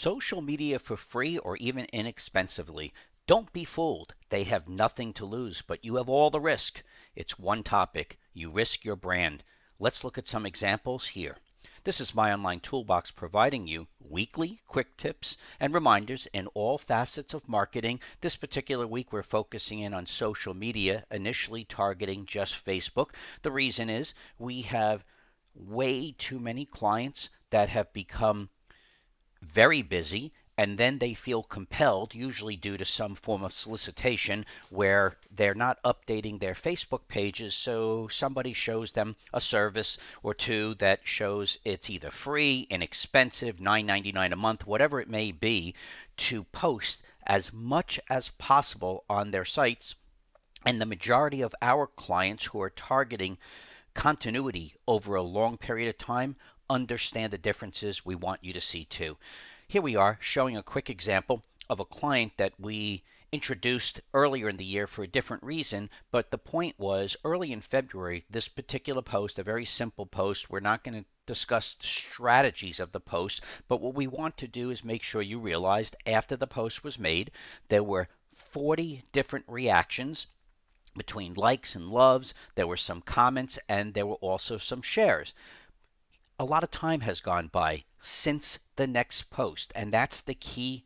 social media for free or even inexpensively. Don't be fooled. They have nothing to lose, but you have all the risk. It's one topic. You risk your brand. Let's look at some examples here. This is My Online Toolbox providing you weekly quick tips and reminders in all facets of marketing. This particular week we're focusing in on social media, initially targeting just Facebook. The reason is we have way too many clients that have become very busy, and then they feel compelled, usually due to some form of solicitation, where they're not updating their Facebook pages, so somebody shows them a service or two that shows it's either free, inexpensive, $9.99 a month, whatever it may be, to post as much as possible on their sites. And the majority of our clients who are targeting continuity over a long period of time understand the differences we want you to see too. Here we are showing a quick example of a client that we introduced earlier in the year for a different reason, but the point was early in February, this particular post, a very simple post, we're not going to discuss the strategies of the post, but what we want to do is make sure you realized after the post was made, there were 40 different reactions between likes and loves. There were some comments and there were also some shares. A lot of time has gone by since the next post, and that's the key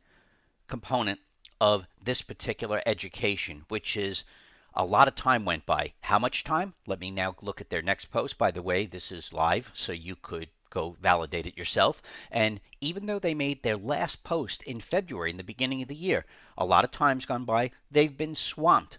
component of this particular education, which is a lot of time went by. How much time? Let me now look at their next post. By the way, this is live, so you could go validate it yourself. And even though they made their last post in February, in the beginning of the year, a lot of time's gone by. They've been swamped.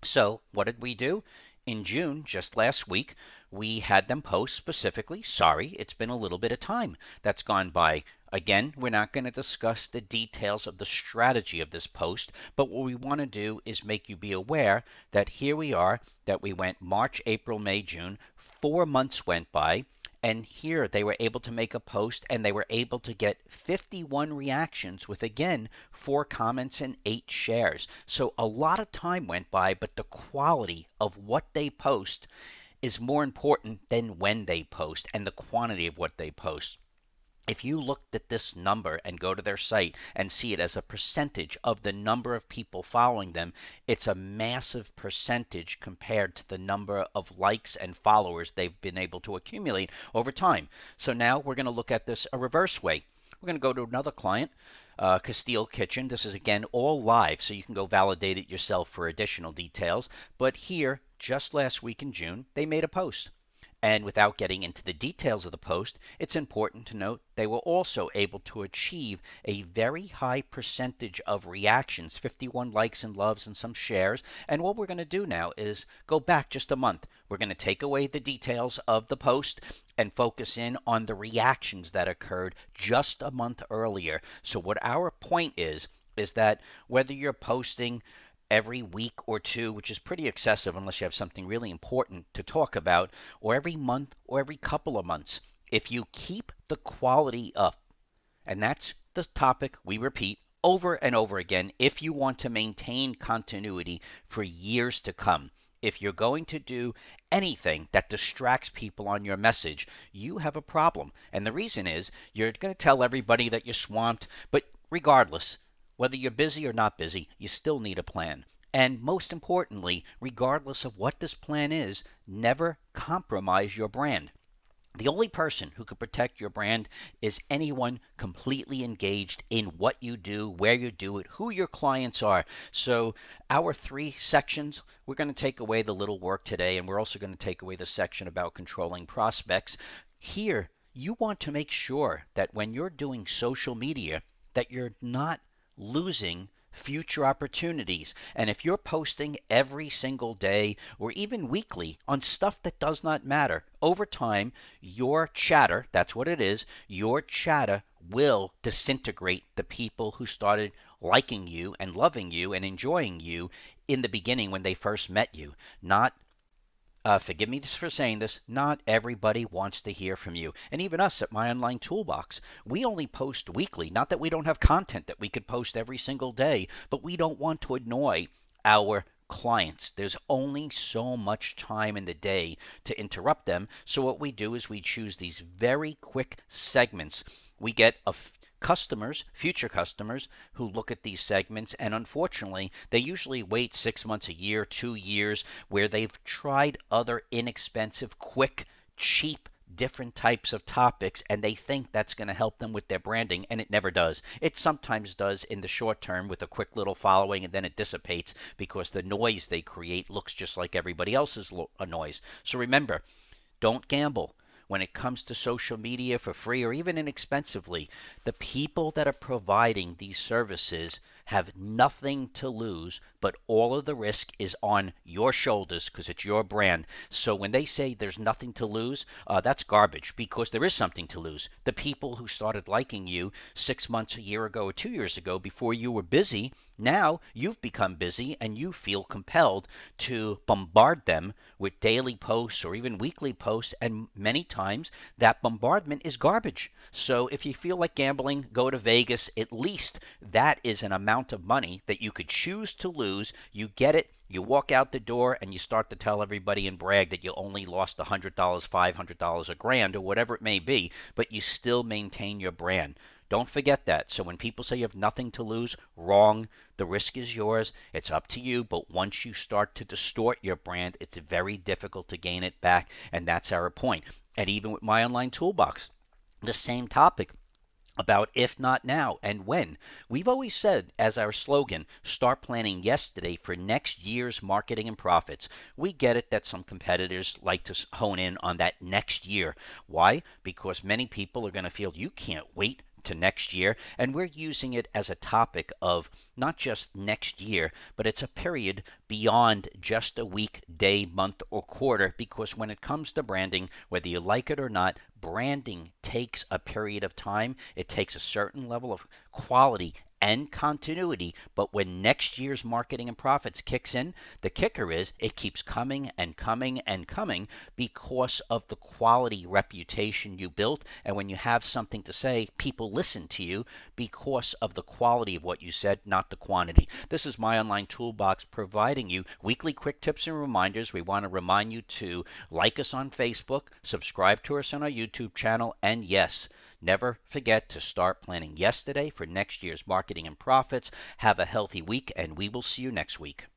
So what did we do? In June, just last week, we had them post specifically, sorry, it's been a little bit of time that's gone by. Again, we're not going to discuss the details of the strategy of this post, but what we want to do is make you be aware that here we are, that we went March, April, May, June, 4 months went by, and here they were able to make a post and they were able to get 51 reactions with, again, 4 comments and 8 shares. So a lot of time went by, but the quality of what they post is more important than when they post and the quantity of what they post. If you looked at this number and go to their site and see it as a percentage of the number of people following them, it's a massive percentage compared to the number of likes and followers they've been able to accumulate over time. So now we're going to look at this a reverse way. We're going to go to another client, Castile Kitchen. This is, again, all live, so you can go validate it yourself for additional details. But here, just last week in June, they made a post. And without getting into the details of the post, it's important to note they were also able to achieve a very high percentage of reactions, 51 likes and loves and some shares. And what we're going to do now is go back just a month. We're going to take away the details of the post and focus in on the reactions that occurred just a month earlier. So what our point is that whether you're posting every week or two, which is pretty excessive unless you have something really important to talk about, or every month or every couple of months, if you keep the quality up, and that's the topic we repeat over and over again, if you want to maintain continuity for years to come, if you're going to do anything that distracts people on your message, you have a problem. And the reason is you're going to tell everybody that you're swamped, but regardless, whether you're busy or not busy, you still need a plan. And most importantly, regardless of what this plan is, never compromise your brand. The only person who can protect your brand is anyone completely engaged in what you do, where you do it, who your clients are. So our 3 sections, we're going to take away the little work today, and we're also going to take away the section about controlling prospects. Here, you want to make sure that when you're doing social media, that you're not losing future opportunities. And if you're posting every single day or even weekly on stuff that does not matter, over time, your chatter, that's what it is, your chatter will disintegrate the people who started liking you and loving you and enjoying you in the beginning when they first met you. Not forgive me for saying this, not everybody wants to hear from you. And even us at My Online Toolbox, we only post weekly. Not that we don't have content that we could post every single day, but we don't want to annoy our clients. There's only so much time in the day to interrupt them. So what we do is we choose these very quick segments. We get customers, future customers, who look at these segments, and unfortunately, they usually wait 6 months, a year, 2 years, where they've tried other inexpensive, quick, cheap, different types of topics, and they think that's going to help them with their branding, and it never does. It sometimes does in the short term with a quick little following, and then it dissipates because the noise they create looks just like everybody else's noise. So remember, don't gamble when it comes to social media for free or even inexpensively. The people that are providing these services have nothing to lose, but all of the risk is on your shoulders because it's your brand. So when they say there's nothing to lose, that's garbage, because there is something to lose. The people who started liking you 6 months, a year ago, or 2 years ago before you were busy, now you've become busy and you feel compelled to bombard them with daily posts or even weekly posts, and many times that bombardment is garbage. So if you feel like gambling, go to Vegas. At least that is an amount of money that you could choose to lose. You get it, you walk out the door, and you start to tell everybody and brag that you only lost $100, $500, a grand, or whatever it may be, but you still maintain your brand. Don't forget that. So when people say you have nothing to lose, wrong. The risk is yours. It's up to you. But once you start to distort your brand, it's very difficult to gain it back. And that's our point. And even with my online toolbox, the same topic about if not now and when. We've always said as our slogan, start planning yesterday for next year's marketing and profits. We get it that some competitors like to hone in on that next year. Why? Because many people are going to feel you can't wait to next year, and we're using it as a topic of not just next year, but it's a period beyond just a week, day, month, or quarter, because when it comes to branding, whether you like it or not, branding takes a period of time. It takes a certain level of quality and continuity, but when next year's marketing and profits kicks in, the kicker is it keeps coming and coming and coming because of the quality reputation you built. And when you have something to say, people listen to you because of the quality of what you said, not the quantity. This is my online toolbox, providing you weekly quick tips and reminders. We want to remind you to like us on Facebook, subscribe to us on our YouTube channel, and yes, never forget to start planning yesterday for next year's marketing and profits. Have a healthy week, and we will see you next week.